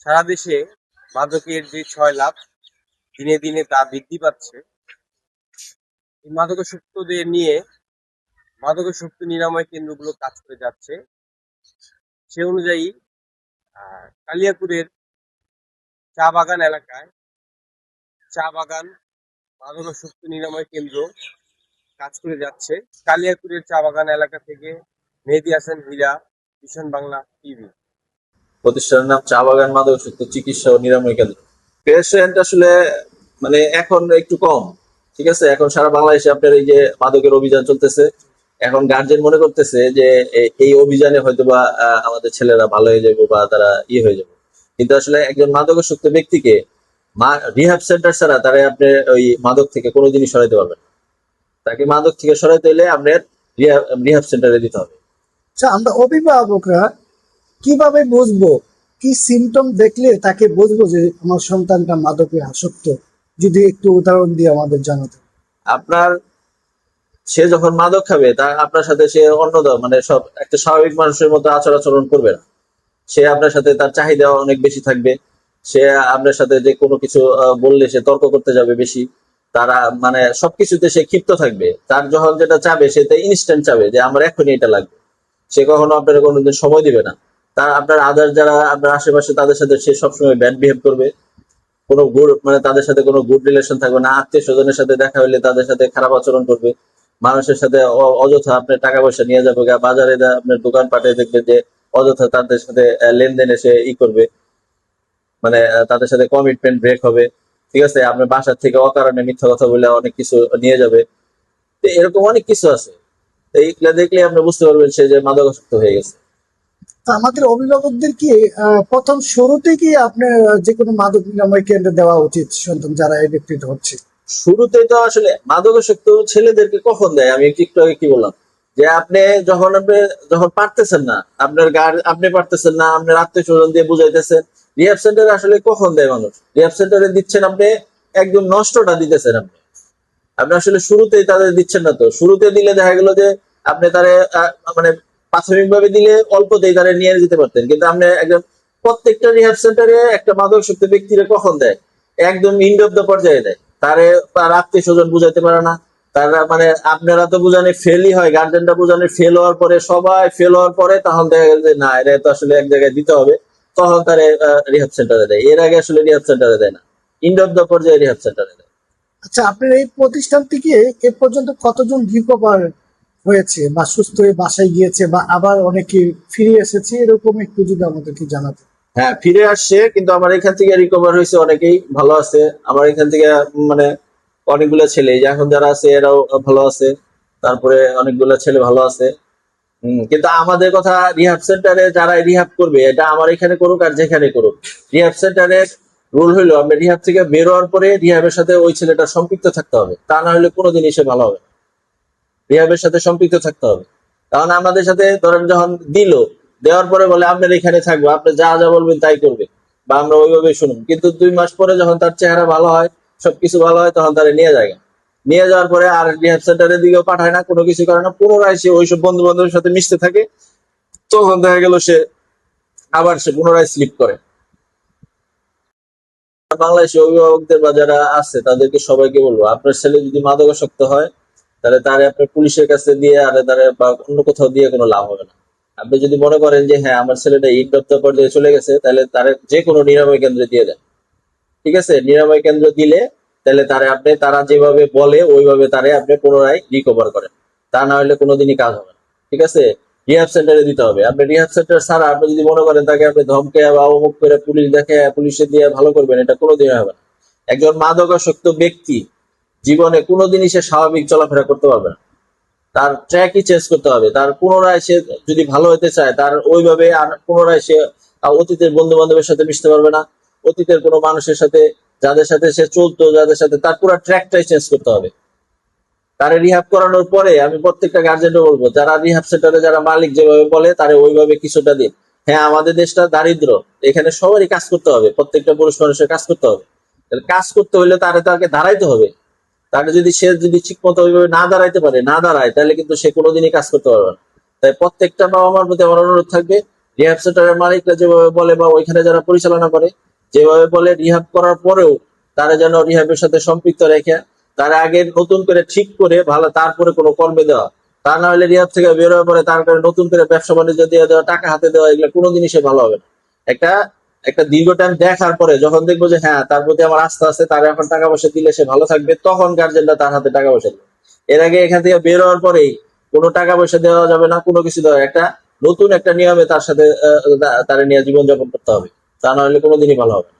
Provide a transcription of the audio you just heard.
সারা দেশে মাদকের যে ছয় লাভ দিনে দিনে তা বৃদ্ধি পাচ্ছে। এই মাদকাসক্তদের নিয়ে মাদকাসক্ত নিরাময় কেন্দ্রগুলো কাজ করে যাচ্ছে। সে অনুযায়ী কালিয়াকুড়ের চা বাগান এলাকায় চা বাগান মাদকাসক্ত নিরাময় কেন্দ্র কাজ করে যাচ্ছে। কালিয়াকুড়ের চা বাগান এলাকা থেকে মেহেদী হাসান হীরা, ভিশন বাংলা টিভি। প্রতিষ্ঠানের নাম চা বাগান মাদকাসক্ত চিকিৎসা ও নিরাময় কেন্দ্র। পেশেন্ট আসলে মানে এখন একটু কম, ঠিক আছে। এখন সারা বাংলাদেশে আপনার এই যে মাদকের অভিযান চলতেছে, এখন গার্জেন মনে করতেছে যে এই অভিযানে হয়তোবা আমাদের ছেলেরা ভালো হয়ে যাবে বা তারা হয়ে যাবে, কিন্তু আসলে একজন মাদকাসক্ত ব্যক্তিকে রিহ্যাব সেন্টার ছাড়া তারা আপনি ওই মাদক থেকে কোনো জিনিস সরাইতে পারবেন না। তাকে মাদক থেকে সরাইতে হলে আপনার রিহ্যাব সেন্টারে দিতে হবে। আচ্ছা, আমরা অভিভাবকরা কিভাবে বুঝবো, কি সিমটম দেখলে তাকে বুঝবো যে আমার সন্তানটা মাদকে আসক্ত? যদি একটু উদাহরণ দিয়ে আমাদের জানাতে। আপনার সে যখন মাদক খাবে তা আপনার সাথে সে অন্য মানে সব একটা স্বাভাবিক মানুষের মতো আচরণ করবে না। সে আপনার সাথে তার চাহিদা অনেক বেশি থাকবে। সে আপনার সাথে যে কোনো কিছু বললে সে তর্ক করতে যাবে বেশি। তারা মানে সবকিছুতে সে ক্ষিপ্ত থাকবে। তার যখন যেটা চাবে সে ইনস্ট্যান্ট চাবে যে আমার এখনই এটা লাগবে। সে কখনো আপনার কোনোদিন সময় দিবে না। তার আপনার আদার যারা আপনার আশেপাশে তাদের সাথে সে সবসময় ব্যাড বিহেভ করবে। কোনো গুড মানে তাদের সাথে কোনো গুড রিলেশন থাকবে না। আত্মীয় স্বজনের সাথে দেখা হলে তাদের সাথে খারাপ আচরণ করবে। মানুষের সাথে অযথা আপনার টাকা পয়সা নিয়ে যাবে, বাজারে আপনার দোকান পাটে দেখবে যে অযথা তাদের সাথে লেনদেন এসে করবে, মানে তাদের সাথে কমিটমেন্ট ব্রেক হবে, ঠিক আছে। আপনার বাসার থেকে অকারণে মিথ্যা কথা বলে অনেক কিছু নিয়ে যাবে। তো এরকম অনেক কিছু আছে। এইগুলা দেখলে আপনি বুঝতে পারবেন সে যে মাদকাসক্ত হয়ে গেছে। আমাদের অভিভাবকদের কি প্রথম শুরুতে কি আপনার যে কোনো মাদক নিরাময় কেন্দ্রে দেওয়া উচিত সন্তান যারা এডিক্টেড হচ্ছে? শুরুতে তো আসলে মাদকাসক্ত ছেলেদেরকে কখন দেয়, আমি একটু আগে কি বললাম যে আপনি যখন পারতেছেন না, আপনি পারতেছেন না, আপনার আত্মীয় স্বজন দিয়ে বুঝাইতেছেন। রিহ্যাব সেন্টারে আসলে কখন দেয় মানুষ? রিহ্যাব সেন্টারে দিচ্ছেন আপনি একদম নষ্টটা দিতেছেন আপনি। আপনি আসলে শুরুতেই তাদের দিচ্ছেন না। তো শুরুতে দিলে দেখা গেল যে আপনি তারে মানে প্রাথমিকভাবে দিলে অল্পতেই তারা নিয়ে যেতে পারতেন, কিন্তু আপনি একদম প্রত্যেকটা রিহ্যাব সেন্টারে একটা মাদকাসক্ত ব্যক্তিরে কখন দেয়? একদম ইন্ড অফ দ্য পর্যায়ে দেয়। তারে তার আত্মীয় স্বজন বুঝাইতে পারে না। তারা মানে আপনারা তো বুঝানে ফেলই হয়, গার্জেনরা বুঝানে ফেল হওয়ার পরে, সবাই ফেল হওয়ার পরে তখন দেখা গেল যে না, এটা তো আসলে এক জায়গায় দিতে হবে, তখন তারা রিহ্যাব সেন্টারে দেয়। এর আগে আসলে রিহ্যাব সেন্টারে দেয় না, ইন্ড অফ দ্য পর্যায়ে রিহ্যাব সেন্টারে দেয়। আচ্ছা, আপনার এই প্রতিষ্ঠান থেকে এ পর্যন্ত কতজন রিকভার হয়েছে বা সুস্থ হয়ে বাসায় গিয়েছে বা আবার অনেকে ফিরে এসেছে, এরকম একটু যদি আমাদেরকে জানাতে। হ্যাঁ, ফিরে আসছে, কিন্তু আমার এখান থেকে রিকভার হয়েছে অনেকেই ভালো আছে। আমার এখান থেকে মানে অনেকগুলো ছেলে যে এখন যারা আছে এরাও ভালো আছে। তারপরে অনেকগুলো ছেলে ভালো আছে। কিন্তু আমাদের কথা, রিহ্যাব সেন্টারে যারা রিহ্যাব করবে, এটা আমার এখানে করুক আর যেখানে করুক, রিহ্যাব সেন্টারের রুল হইলো আমরা রিহ্যাব থেকে বের হওয়ার পরে রিহ্যাবের সাথে ওই ছেলেটা সম্পৃক্ত থাকতে হবে। তা না হলে কোনোদিনই সে ভালো হবে না। রিহ্যাবের সাথে সম্পৃক্ত থাকতে হবে। কারণ আমাদের সাথে ধরেন যখন দেওয়ার পরে বলে আপনার এখানে থাকবো, আপনি যা যা বলবেন তাই করবে বা আমরা ওইভাবে শুনুন, কিন্তু 2 মাস পরে যখন তার চেহারা ভালো হয়, সবকিছু ভালো হয়, তখন তারা নিয়ে যায়। নিয়ে যাওয়ার পরে আর রিহ্যাব সেন্টারের দিকেও পাঠায় না, কোনো কিছু করে না, পুনরায় সে ওইসব বন্ধু বান্ধবের সাথে মিশতে থাকে। তখন দেখা গেল সে আবার সে পুনরায় স্লিপ করে। বাংলাদেশি অভিভাবকদের বা যারা আছে তাদেরকে সবাইকে বলবো, আপনার ছেলে যদি মাদকাসক্ত হয় তাহলে তারে আপনার পুলিশের কাছে দিয়ে আর তারে বা অন্য কোথাও দিয়ে কোনো লাভ হবে না। আপনি যদি মনে করেন যে হ্যাঁ আমার ছেলেটা ইন দপ্তর পর্যায়ে চলে গেছে, তাহলে তারে যে কোনো নিরাময় কেন্দ্রে দিয়ে দেন, ঠিক আছে। নিরাময় কেন্দ্র দিলে তাহলে তারা যেভাবে বলে ওইভাবে তারে আপনি পুনরায় রিকভার করেন। তা না হলে কোনোদিনই কাজ হবে না, ঠিক আছে। রিহ্যাব সেন্টারে দিতে হবে। আপনি রিহ্যাব সেন্টার ছাড়া আপনি যদি মনে করেন তাকে আপনি ধমকে বা অমুক করে পুলিশ দেখে পুলিশে দিয়ে ভালো করবেন, এটা কোনোদিনই হবে না। একজন মাদকাসক্ত ব্যক্তি জীবনে কোনোদিনই সে স্বাভাবিক চলাফেরা করতে পারবে না। তার ট্র্যাকই চেঞ্জ করতে হবে। তার পুনরায় সে যদি ভালো হতে চায়, তার ওইভাবে আর পুনরায় সে অতীতের বন্ধু বান্ধবের সাথে মিশতে পারবে না। অতীতের কোনো মানুষের সাথে, যাদের সাথে সে চলতো, যাদের সাথে, তার পুরো ট্র্যাকটাই চেঞ্জ করতে হবে। তারে রিহাব করানোর পরে আমি প্রত্যেকটা গার্জেনকে বলবো, যারা রিহাব সেন্টারে যারা মালিক যেভাবে বলে তারে ওইভাবে কিছুটা দিন। হ্যাঁ, আমাদের দেশটা দারিদ্র, এখানে সবারই কাজ করতে হবে, প্রত্যেকটা পুরুষ মানুষের কাজ করতে হবে। কাজ করতে হলে তাকে দাঁড়াইতে হবে। তাহলে সে যদি ঠিক মতো ওইভাবে না দাঁড়ায়, তাহলে কিন্তু সে কোনোদিনই কাজ করতে পারবে না। তাই প্রত্যেকটা বাবা মার প্রতি আমার অনুরোধ থাকবে, রিহাব সেন্টারের মালিকরা যেভাবে বলে বা ওইখানে যারা পরিচালনা করে যেভাবে বলে, রিহাব করার পরেও তারা যেন রিহাবের সাথে সম্পৃক্ত রেখে তারা আগে নতুন করে ঠিক করে ভালো তারপরে কোনো কর্মে দেওয়া। তা না হলে রিহাব থেকে বের হওয়ার পরে তার কারণে নতুন করে ব্যবসা বাণিজ্য দিয়ে দেওয়া, টাকা হাতে দেওয়া, এগুলো কোনো জিনিসে ভালো হবে না। একটা একটা দীর্ঘ টাইম দেখার পরে যখন দেখবো যে হ্যাঁ তার প্রতি আমার আস্থা আছে, তার এখন টাকা পয়সা দিলে সে ভালো থাকবে, তখন গার্জেনরা তার হাতে টাকা পয়সা দেবে। এর আগে এখান থেকে বের হওয়ার পরেই কোনো টাকা পয়সা দেওয়া যাবে না, কোনো কিছু দেওয়া, একটা নতুন একটা নিয়মে তার সাথে তারা নিয়ে জীবনযাপন করতে হবে, তা না হলে কোনোদিনই ভালো হবে না।